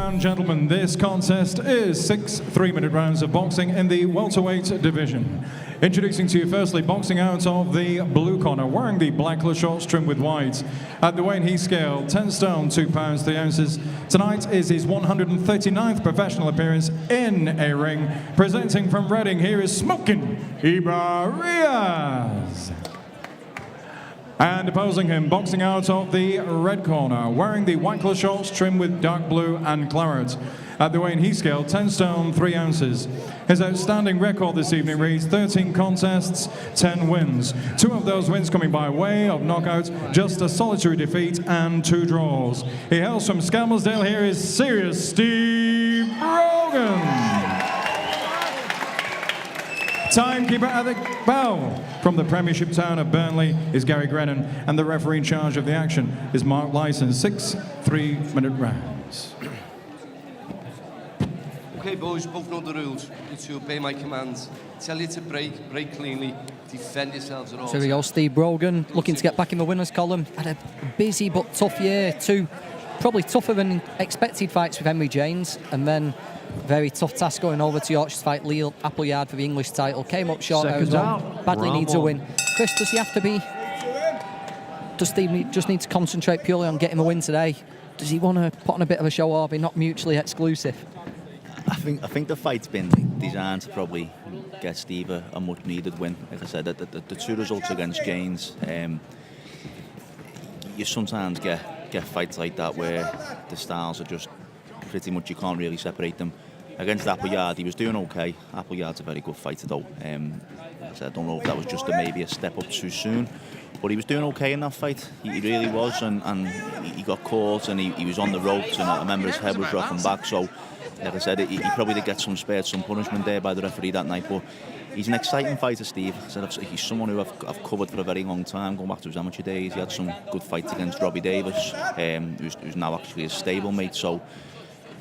and gentlemen, this contest is 6 3-minute rounds of boxing in the welterweight division. Introducing to you firstly, boxing out of the blue corner, wearing the black shorts trimmed with white. At the weight he scale, 10 stone, 2 pounds, 3 ounces. Tonight is his 139th professional appearance in a ring. Presenting from Reading, here is smoking Ibrar Riyaz. And opposing him, boxing out of the red corner, wearing the white cloth shorts trimmed with dark blue and claret. At the weight he scale, 10 stone, 3 ounces. His outstanding record this evening reads 13 contests, 10 wins. 2 of those wins coming by way of knockout, just a solitary defeat and 2 draws. He hails from Skelmersdale. Here is serious Steve Brogan. Timekeeper at the bell from the Premiership town of Burnley is Gary Grennan, and the referee in charge of the action is Mark Lyson. 6 3-minute rounds. Okay, boys, both know the rules. You to obey my commands. Tell you to break cleanly, defend yourselves at all. So here we go, Steve Brogan, looking to get back in the winners' column. Had a busy but tough year. 2 probably tougher than expected fights with Henry James, and then very tough task going over to Yorkshire to fight Leo Appleyard for the English title. Came up short there as well. Badly needs a win. Chris, does he have to be... Does Steve just need to concentrate purely on getting a win today? Does he want to put on a bit of a show, or be not mutually exclusive? I think the fight's been designed to probably get Steve a much needed win. Like I said, the 2 results against James, you sometimes get fights like that where the styles are just pretty much, you can't really separate them. Against Appleyard, he was doing okay. Appleyard's a very good fighter though. So I don't know if that was just maybe a step up too soon, but he was doing okay in that fight. He really was, and he got caught and he was on the ropes, and I remember his head was rocking back. So, like I said, he probably did get spared some punishment there by the referee that night, but he's an exciting fighter, Steve. I said, he's someone who I've covered for a very long time, going back to his amateur days. He had some good fights against Robbie Davis, who's now actually a stablemate. So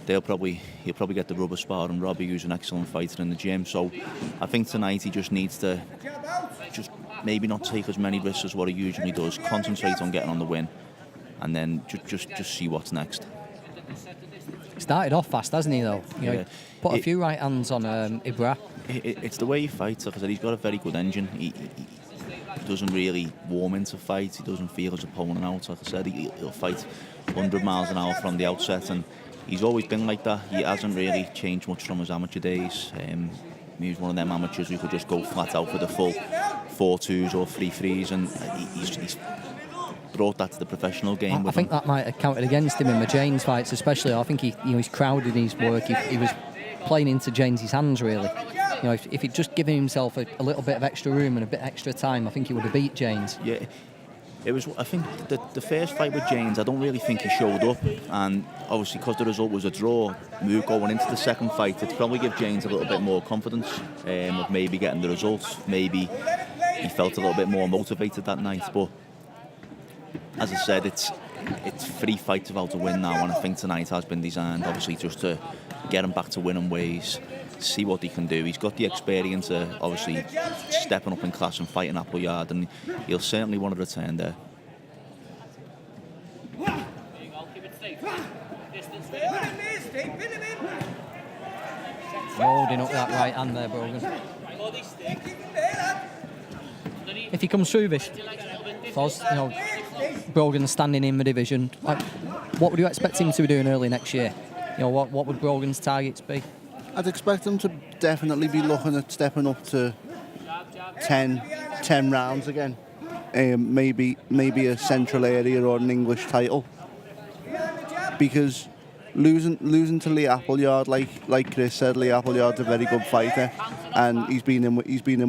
he'll probably get the rubber spar on Robbie, who's an excellent fighter in the gym. So I think tonight he just needs to just maybe not take as many risks as what he usually does, concentrate on getting on the win, and then just see what's next. Started off fast, hasn't he, though? You know, put a few right hands on Ibrar. It's the way he fights. Like I said, he's got a very good engine. He doesn't really warm into fights. He doesn't feel his opponent out. Like I said, he'll fight 100 miles an hour from the outset, and he's always been like that. He hasn't really changed much from his amateur days. He's one of them amateurs who could just go flat out for the full 4-2s or 3-3s, and he's brought that to the professional game. I think that might have counted against him in the James fights, especially. I think he's crowded in his work. He was playing into James's hands, really. You know, if he'd just given himself a little bit of extra room and a bit extra time, I think he would have beat James. Yeah, it was. I think the first fight with James, I don't really think he showed up, and obviously because the result was a draw, going into the second fight, it'd probably give James a little bit more confidence of maybe getting the results. Maybe he felt a little bit more motivated that night, but as I said, it's 3 fights without a win now, and I think tonight has been designed, obviously, just to get him back to winning ways, see what he can do. He's got the experience of, obviously, stepping up in class and fighting Appleyard, and he'll certainly want to return there. Holding up that right hand there, Brogan. If he comes through this, Foz, you know, Brogan standing in the division, like, what would you expect him to be doing early next year? You know, what would Brogan's targets be? I'd expect him to definitely be looking at stepping up to 10 rounds again. Maybe a central area or an English title. Because losing to Lee Appleyard, like Chris said, Lee Appleyard's a very good fighter, and he's been in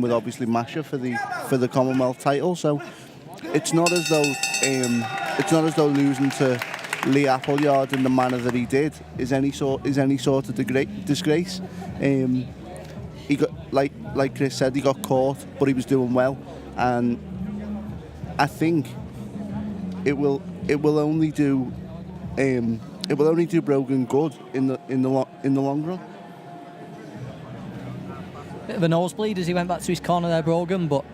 with obviously Masha for the Commonwealth title. So it's not as though losing to Lee Appleyard in the manner that he did is any sort of disgrace. He got, like Chris said, he got caught, but he was doing well, and I think it will only do Brogan good in the long run. Bit of a nosebleed as he went back to his corner there, Brogan, but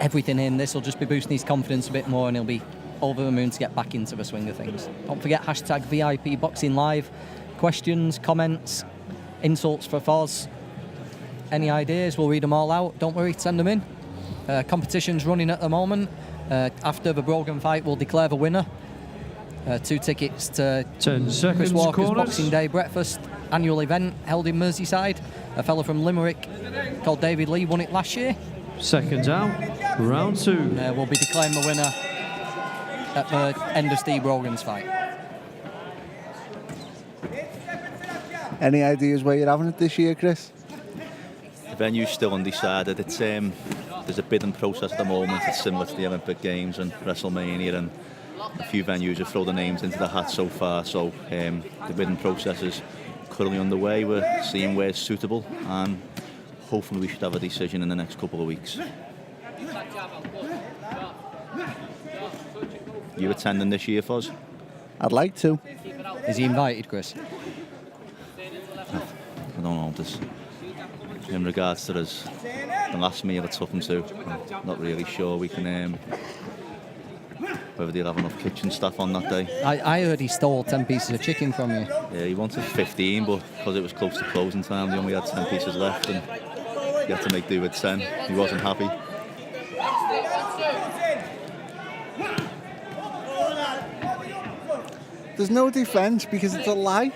everything in this will just be boosting his confidence a bit more, and he'll be over the moon to get back into the swing of things. Don't forget hashtag VIP Boxing Live. Questions, comments, insults for Foz. Any ideas? We'll read them all out. Don't worry, send them in. Competition's running at the moment. After the Brogan fight, we'll declare the winner. 2 tickets to 10 seconds, Chris Walker's corners. Boxing Day breakfast annual event held in Merseyside. A fellow from Limerick called David Lee won it last year. Seconds out, round 2. We'll be declaring the winner at the end of Steve Brogan's fight. Any ideas where you're having it this year, Chris? The venue's still undecided. It's there's a bidding process at the moment. It's similar to the Olympic Games and WrestleMania, and a few venues have thrown the names into the hat so far. So the bidding process is currently underway. We're seeing where's suitable, and hopefully we should have a decision in the next couple of weeks. You attending this year, Foz? I'd like to. Is he invited, Chris? I don't know. This, in regards to the last meal I took him to, I'm not really sure we can whether they'll have enough kitchen staff on that day. I heard he stole 10 pieces of chicken from you. Yeah, he wanted 15, but because it was close to closing time, they only had 10 pieces left, and he had to make do with 10. He wasn't happy. There's no defence because it's a lie.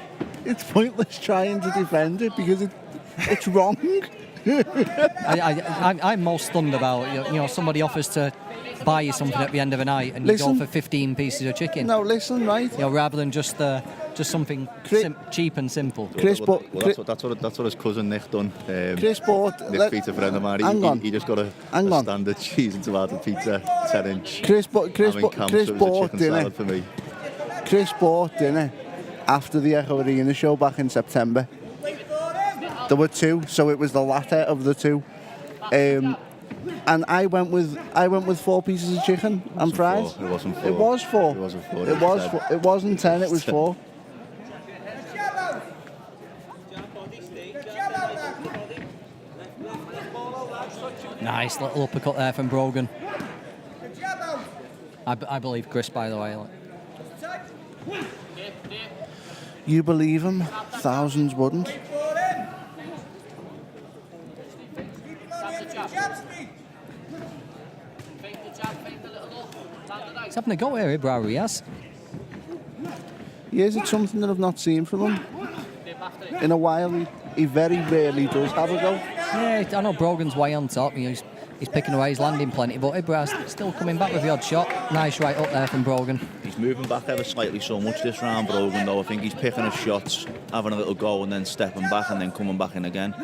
It's pointless trying to defend it because it's wrong. I'm most stunned about somebody offers to buy you something at the end of the night and you go for 15 pieces of chicken. No, listen, right? Rather than just something cheap and simple. Chris, that's what his cousin Nick done. Chris bought. Nick Peter, friend of mine. He just got a standard cheese and tomato pizza, 10-inch. Chris bought dinner for me. Chris bought dinner after the Echo Arena show back in September. There were 2, so it was the latter of the 2. And I went with 4 pieces of chicken and fries. 4. It wasn't 4. It was 4. It wasn't 4. It wasn't 10. It was 4. Nice little uppercut there from Brogan. I believe Chris, by the way. You believe him? Thousands wouldn't. He's having a go here, Ibrar, Riyaz. Yeah, is it something that I've not seen from him? In a while, he very rarely does have a go. Yeah, I know Brogan's way on top. He's picking away, he's landing plenty, but Ibrar's still coming back with the odd shot. Nice right up there from Brogan. He's moving back ever slightly so much this round, Brogan, though. I think he's picking his shots, having a little go, and then stepping back and then coming back in again.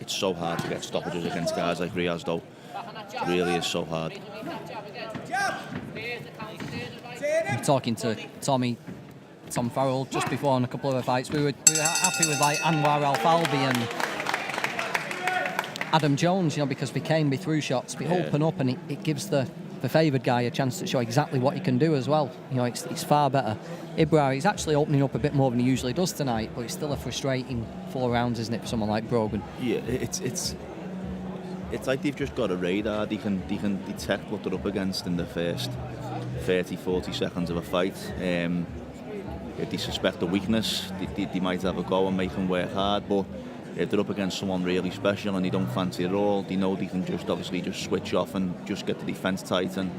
It's so hard to get stoppages against guys like Riyaz, though. It really is so hard. I'm talking to Tom Farrell just before on a couple of the fights. We were happy with like Anwar Al-Falbi and Adam Jones, because they came, they threw shots, they open up, and it gives the favoured guy a chance to show exactly what he can do as well. It's far better. Ibrar, he's actually opening up a bit more than he usually does tonight, but it's still a frustrating 4 rounds, isn't it, for someone like Brogan? Yeah, it's like they've just got a radar. They can detect what they're up against in the first 30-40 seconds of a fight. If they suspect a weakness, they might have a go and make them work hard, but if they're up against someone really special and they don't fancy it all, they know they can obviously just switch off and just get the defence tight and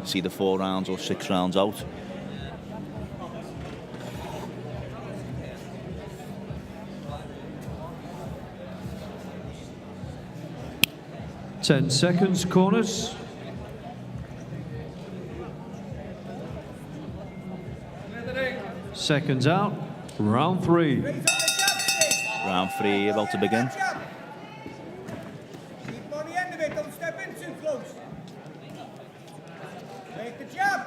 see the 4 rounds or 6 rounds out. Ten seconds, corners. Seconds out, round 3. Round 3 about to begin. Keep on the end of it, don't step in too close. Make the jab.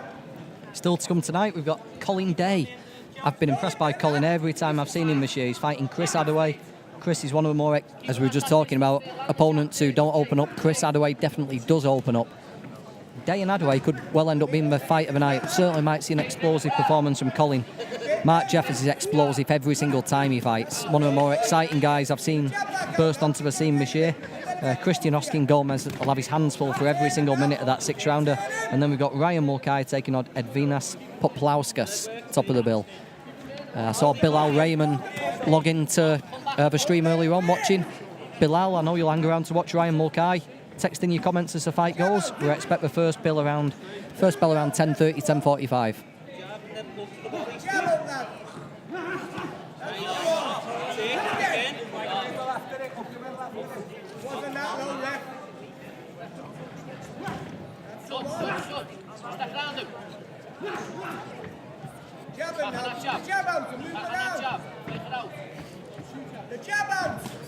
Still to come tonight, we've got Colin Day. I've been impressed by Colin every time I've seen him this year. He's fighting Chris Hadaway. Chris is one of the more, as we were just talking about, opponents who don't open up. Chris Hadaway definitely does open up. Day and Hadaway could well end up being the fight of the night. Certainly might see an explosive performance from Colin. Mark Jeffers is explosive every single time he fights. One of the more exciting guys I've seen burst onto the scene this year. Christian Oskin Gomez will have his hands full for every single minute of that 6th rounder. And then we've got Ryan Mulcahy taking on Edvinas Poplauskas, top of the bill. I saw Bilal Raymond log into the stream earlier on watching. Bilal, I know you'll hang around to watch Ryan Mulcahy. Text in your comments as the fight goes. We expect the first bell around 10:30, 10:45.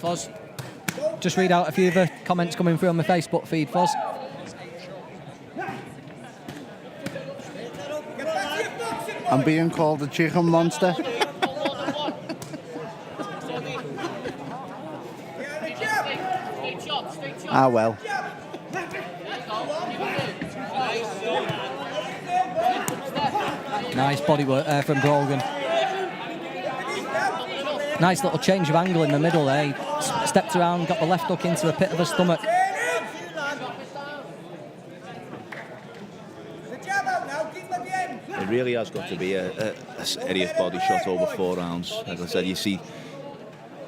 Foz, just read out a few of the comments coming through on my Facebook feed, Foz. I'm being called a chicken monster. Ah, well. Nice body work there from Brogan. Nice little change of angle in the middle there. He stepped around, got the left hook into the pit of the stomach. It really has got to be a serious body shot over 4 rounds. As I said, you see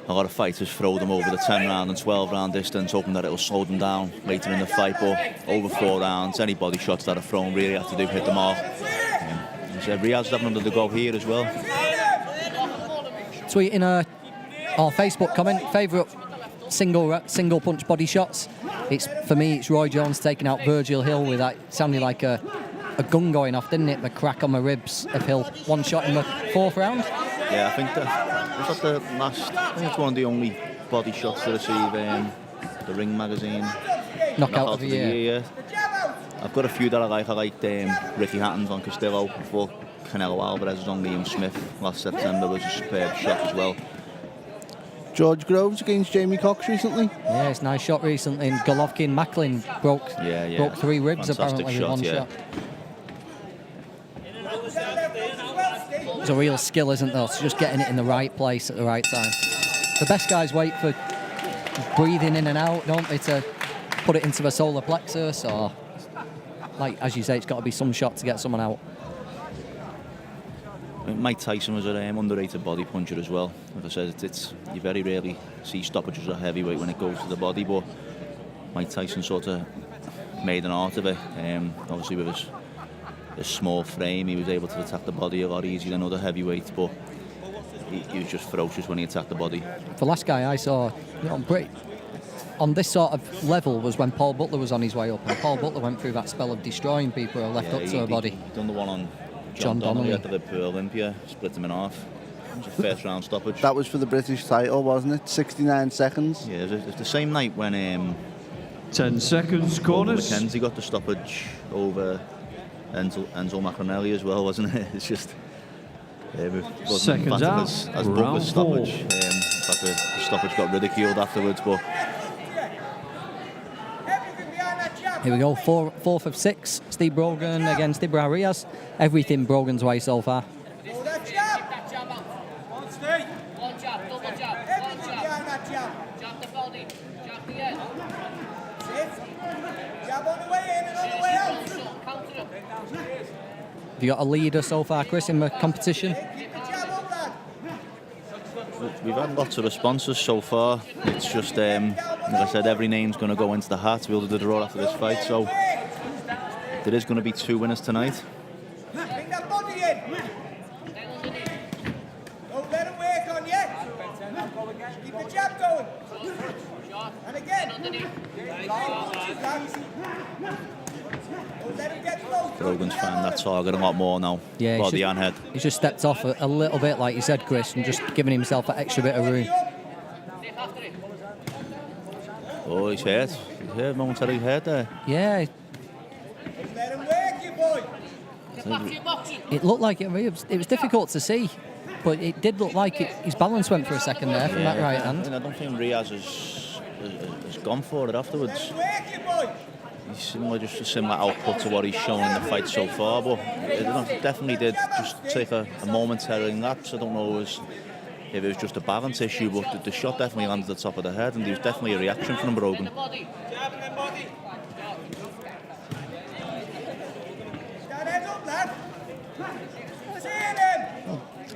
a lot of fighters throw them over the 10 round and 12 round distance, hoping that it'll slow them down later in the fight, but over 4 rounds, any body shots that are thrown really have to do hit them off. Riyaz having another go here as well. Tweeting our Facebook comment, favourite single punch body shots. For me, it's Roy Jones taking out Virgil Hill with that sounding like a gun going off, didn't it? The crack on the ribs of Hill. One shot in the 4th round. Yeah, I think was that the last. I think it's one of the only body shots to receive the Ring magazine knockout of the year. Yeah. I've got a few that I like. I liked Ricky Hatton's on Castillo before Canelo Alvarez's on Liam Smith last September was a superb shot as well. George Groves against Jamie Cox recently. Yeah, it's a nice shot recently. And Golovkin Macklin broke 3 ribs fantastic apparently shot, with one yeah. shot. It's a real skill, isn't there? It's just getting it in the right place at the right time. The best guys wait for breathing in and out, don't they, to put it into the solar plexus, or, like as you say, it's got to be some shot to get someone out. Mike Tyson was an underrated body puncher as well. As I said, you very rarely see stoppages of heavyweight when it goes to the body, but Mike Tyson sort of made an art of it. Obviously with his small frame, he was able to attack the body a lot easier than other heavyweights, but he was just ferocious when he attacked the body. The last guy I saw on this sort of level was when Paul Butler was on his way up, and Paul Butler went through that spell of destroying people who are left up to her body. He done the one on John Donnelly at the Liverpool Olympia, split him in half. It was a 1st round stoppage. That was for the British title, wasn't it? 69 seconds. Yeah, it was the same night when 10 seconds, corners. McKenzie got the stoppage over Enzo Macronelli as well, wasn't it? It's just seconds out, as round Butler's 4. stoppage. In fact, the stoppage got ridiculed afterwards, but Here we go, 4th of 6. Steve Brogan against Ibrar Riyaz. Everything Brogan's way so far. Have you got a leader so far, Chris, in the competition? we've had lots of responses so far. It's just, like I said, every name's going to go into the hat to be able to do the draw after this fight. So there is going to be 2 winners tonight. Bring that body in. Don't let him work on yet. Keep the jab going. And again. Don't let him get close. Brogan's found that target a lot more now. Yeah, body and head. He's just stepped off a little bit, like you said, Chris, and just giving himself an extra bit of room. Oh, he's hurt. He's hurt, momentarily hurt there. Yeah. Let him work, you boy. It looked like it was difficult to see, but it did look like his balance went for a second there from that right hand. I don't think Riyaz has gone for it afterwards. Let him work, you boy. he's similar, just a similar output to what he's shown in the fight so far. But it definitely did just take a momentary lapse. I don't know if it was just a balance issue, but the shot definitely landed at the top of the head, and there was definitely a reaction from Brogan.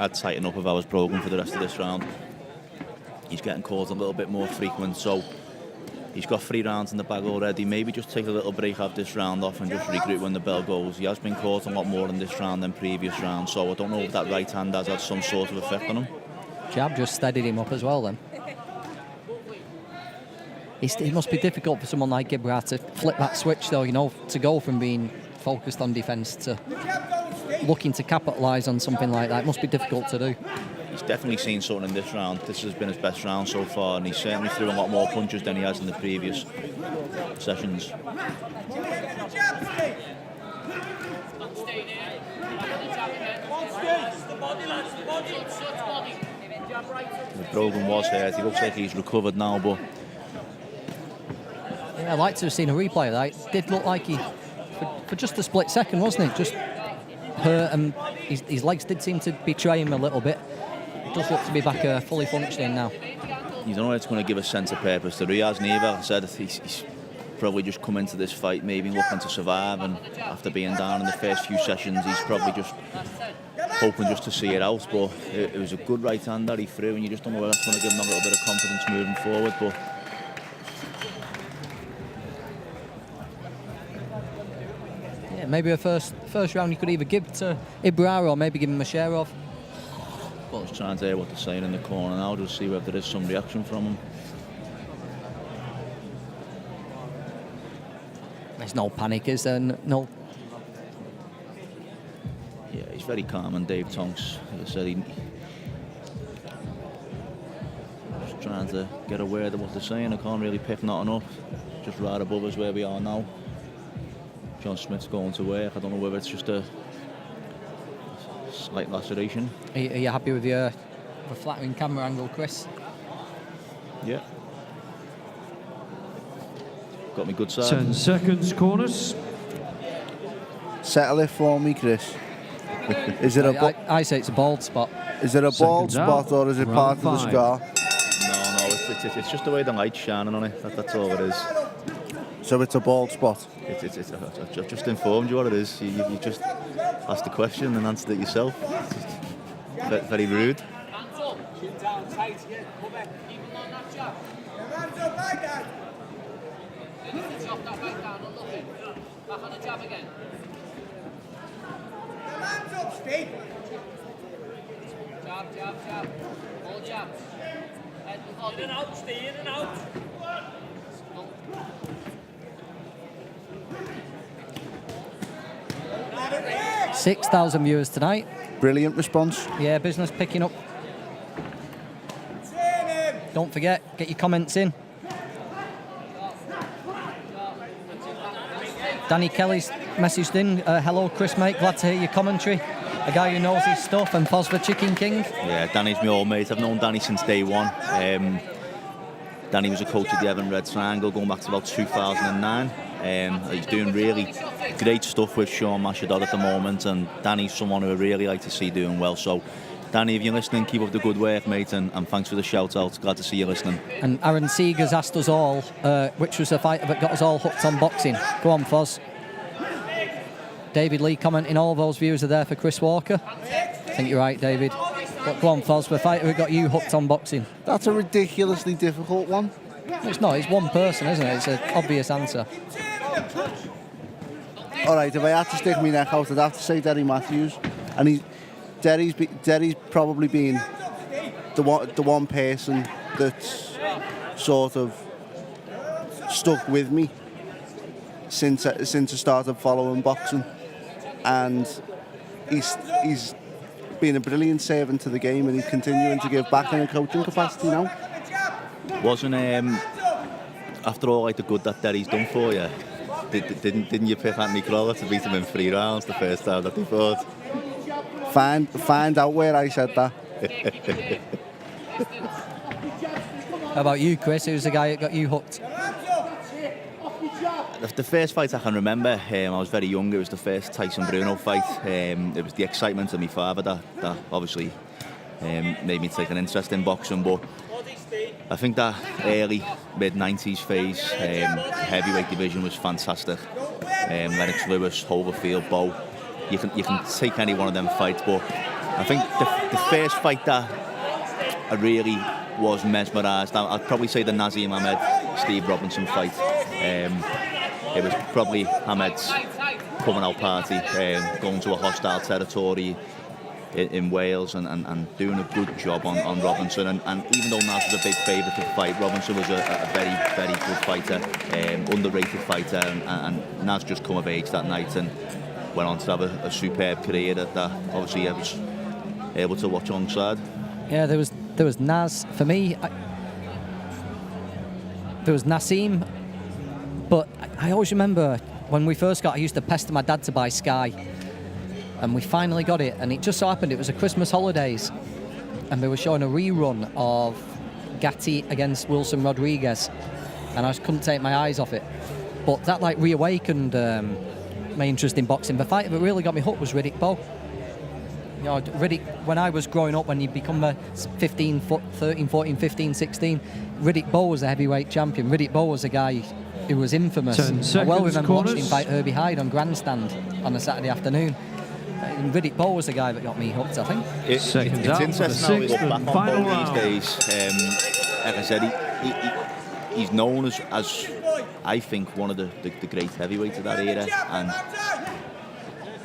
I'd tighten up if I was Brogan for the rest of this round. He's getting calls a little bit more frequent, so he's got 3 rounds in the bag already. Maybe just take a little break out this round off and just regroup when the bell goes. He has been caught a lot more in this round than previous rounds, so I don't know if that right hand has had some sort of effect on him. Jab just steadied him up as well then. It must be difficult for someone like Ibrar to flip that switch though, you know, to go from being focused on defence to looking to capitalise on something like that. It must be difficult to do. He's definitely seen something in this round. This has been his best round so far, and he certainly threw a lot more punches than he has in the previous sessions. Brogan was hurt. He looks like he's recovered now, but yeah, I'd like to have seen a replay of that. It did look like he, for just a split second, wasn't it? Just hurt, and his legs did seem to betray him a little bit. It does look to be back fully functioning now. You don't know it's going to give a sense of purpose to Riyaz neither. I said he's probably just come into this fight maybe looking to survive, and after being down in the first few sessions, he's probably just hoping just to see it out. But it was a good right hand that he threw, and you just don't know whether that's going to give him a little bit of confidence moving forward. But yeah, maybe a first round you could either give to Ibrar or maybe give him a share of. well, just trying to hear what they're saying in the corner now, just see whether there is some reaction from him. There's no panic, is there? No. Yeah, he's very calm, and Dave Tonks, as I said, just trying to get aware of what they're saying. I can't really pick nothing up. Just right above us where we are now. John Smith's going to work. I don't know whether it's just a slight laceration. Are you happy with your flattering camera angle, Chris? Yeah. Got me good side. 10 seconds, corners. Settle it for me, Chris. Is it I say it's a bald spot. Is it a bald Seconds out. spot, or is it part of the 5. scar? No, it's just the way the light's shining on it. That's all it is. So it's a bald spot. I've just informed you what it is. You just asked the question and answered it yourself. It's just very rude. Hands up. Chin down tight. Come back. Keep him on that jab. Hands up like that. Chop that back down and look it. Back on the jab again. Hands up, Steve. Jab, jab, jab. All jabs. Head and body. In and out, stay in and out. 6,000 viewers tonight. Brilliant response. Yeah, business picking up. Don't forget, get your comments in. Danny Kelly's messaged in. Hello, Chris, mate. Glad to hear your commentary. A guy who knows his stuff, and Fos for Chicken King. Yeah, Danny's my old mate. I've known Danny since day one. Danny was a coach at the Evan Red Triangle going back to about 2009. He's doing really great stuff with Sean Mashador at the moment, and Danny's someone who I really like to see doing well. So, Danny, if you're listening, keep up the good work, mate, and thanks for the shout out. Glad to see you listening. And Aaron Seeger's asked us all, which was the fighter that got us all hooked on boxing. Go on, Fos. David Lee commenting, all those viewers are there for Chris Walker. I think you're right, David. But go on, Fos, the fighter who got you hooked on boxing. That's a ridiculously difficult one. It's not, it's one person, isn't it? It's an obvious answer. All right, if I had to stick my neck out, I'd have to say Derry Matthews. And Derry's probably been the one person that's sort of stuck with me since I started following boxing. And he's been a brilliant servant to the game, and he's continuing to give back in a coaching capacity now. Wasn't after all like the good that Derry's done for you? Didn't you pick Anthony Crawler to beat him in 3 rounds the first time that he fought? Find out where I said that. How about you, Chris? Who's the guy that got you hooked? The first fight I can remember, I was very young. It was the first Tyson Bruno fight. It was the excitement of my father that obviously made me take an interest in boxing. But I think that early mid-90s phase, heavyweight division was fantastic. Lennox Lewis, Hoverfield, Bowe. You can take any one of them fights, but I think the first fight that I really was mesmerised, I'd probably say the Nazim Ahmed Steve Robinson fight. It was probably Ahmed's coming out party, going to a hostile territory in Wales and doing a good job on Robinson. And even though Naz was a big favourite to fight, Robinson was a very, very good fighter, underrated fighter, and Naz just come of age that night and went on to have a superb career that obviously I was able to watch alongside. Yeah, there was Naz. For me, there was Naseem, but I always remember when we first got, I used to pester my dad to buy Sky, and we finally got it, and it just so happened it was a Christmas holidays, and they were showing a rerun of Gatti against Wilson Rodriguez, and I just couldn't take my eyes off it. But that like reawakened my interest in boxing. The fight that really got me hooked was Riddick Bowe. You know, Riddick, when I was growing up, when you become a 13, 14, 15, 16, Riddick Bowe was a heavyweight champion. Riddick Bowe was a guy who was infamous. I well remember watching him fight Herbie Hyde on Grandstand on a Saturday afternoon. And Riddick Bowe was the guy that got me hooked, I think. It's interesting now, look back on Bowe these days. Like I said, he's known as I think, one of the great heavyweights of that era. And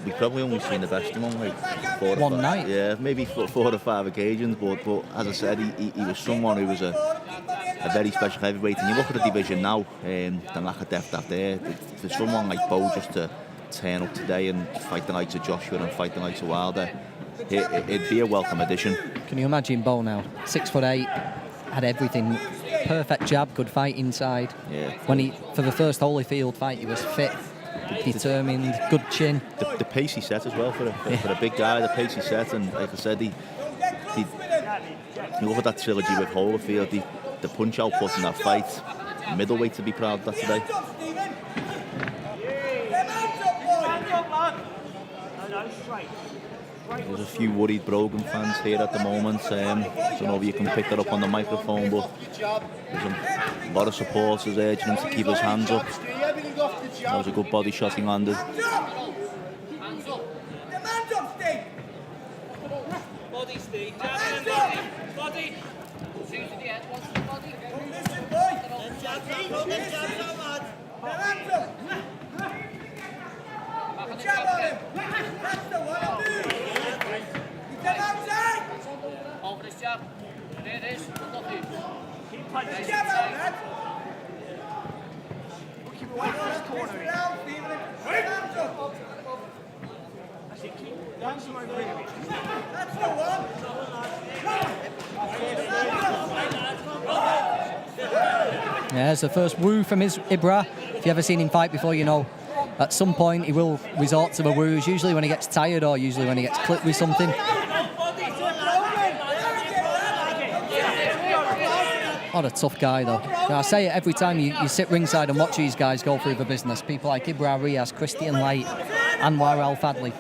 we've probably only seen the best of him on like one night. Yeah, maybe 4 or 5 occasions. But as I said, he was someone who was a very special heavyweight. And you look at the division now, the lack of depth out there. For someone like Bowe just to turn up today and fight the likes of Joshua and fight the likes of Wilder, it'd be a welcome addition. Can you imagine Bowe now? 6'8", had everything. Perfect jab, good fight inside. Yeah. When he, for the first Holyfield fight, he was fit, determined, good chin. The pace he set as well for a big guy. The pace he set, and like I said, you look at that trilogy with Holyfield. The punch output in that fight, middleweight to be proud of that today. There's a few worried Brogan fans here at the moment. I don't know if you can pick that up on the microphone, but there's a lot of supporters urging him to keep his hands up. That was a good body shot he landed. Body, Steve. Body. Over the jab. There it is. Keep punching. Keep away from this corner. Keep dancing over it. That's the one. Yeah, it's the first woo from Ibrar. If you've ever seen him fight before, you know at some point he will resort to the woos, usually when he gets tired or usually when he gets clipped with something. What a tough guy, though. You know, I say it every time you sit ringside and watch these guys go through the business. People like Ibrar, Riyaz, Christian Light, Anwar Al-Fadli.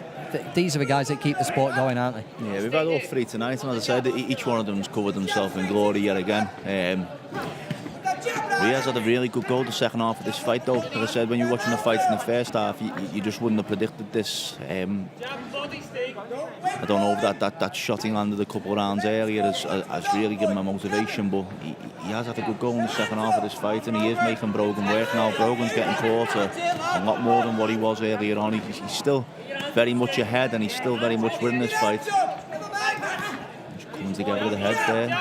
These are the guys that keep the sport going, aren't they? Yeah, we've had all 3 tonight, and as I said, each one of them's covered themselves in glory yet again. Riyaz had a really good goal the second half of this fight, though. As I said, when you were watching the fight in the first half, you just wouldn't have predicted this. I don't know if that shot he landed a couple of rounds earlier has really given him a motivation, but he has had a good goal in the second half of this fight, and he is making Brogan work now. Brogan's getting closer a lot more than what he was earlier on. He's still very much ahead, and he's still very much winning this fight. Just coming together with the head there.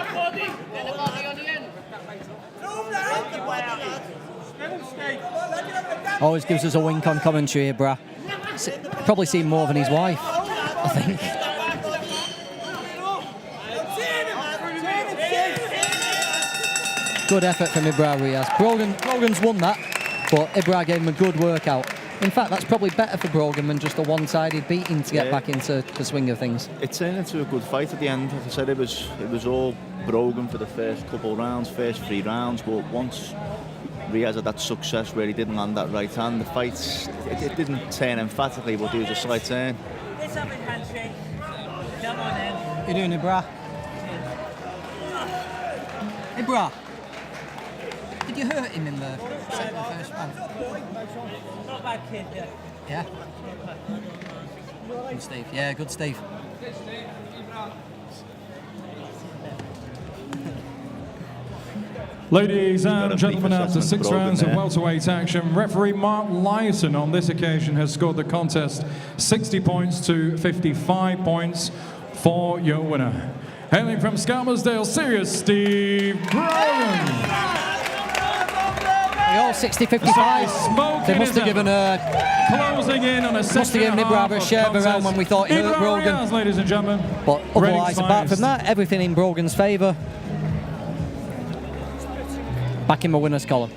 Always gives us a wink on commentary, Ibrar. Probably seen more than his wife, I think. Good effort from Ibrar Riyaz. Brogan's won that, but Ibrar gave him a good workout. In fact, that's probably better for Brogan than just a one-sided beating to get back into the swing of things. It turned into a good fight at the end. As I said, it was all Brogan for the first couple rounds, first 3 rounds, but once Riyaz had that success where he didn't land that right hand, the fight, it didn't turn emphatically, but there was a slight turn. Let's have a handshake. Come on then. How you doing, Ibrar? Ibrar, did you hurt him in the first round? Not a bad kid, yeah. Yeah. Good, Steve. Yeah, good, Steve. Ladies got and a gentlemen, brief after assessment 6 of rounds of Brogan there. welterweight action, referee Mark Lyson on this occasion has scored the contest 60 points to 55 points for your winner. Hailing from Scarsdale, Sirius, Steve Brogan. They all 60-55. They must have given Closing in on a must have given Ibrar a share of a round when we thought he hurt Brogan. Riyaz, ladies and gentlemen. But otherwise, Ratings apart from finest. that, everything in Brogan's favour. Back in my winners column.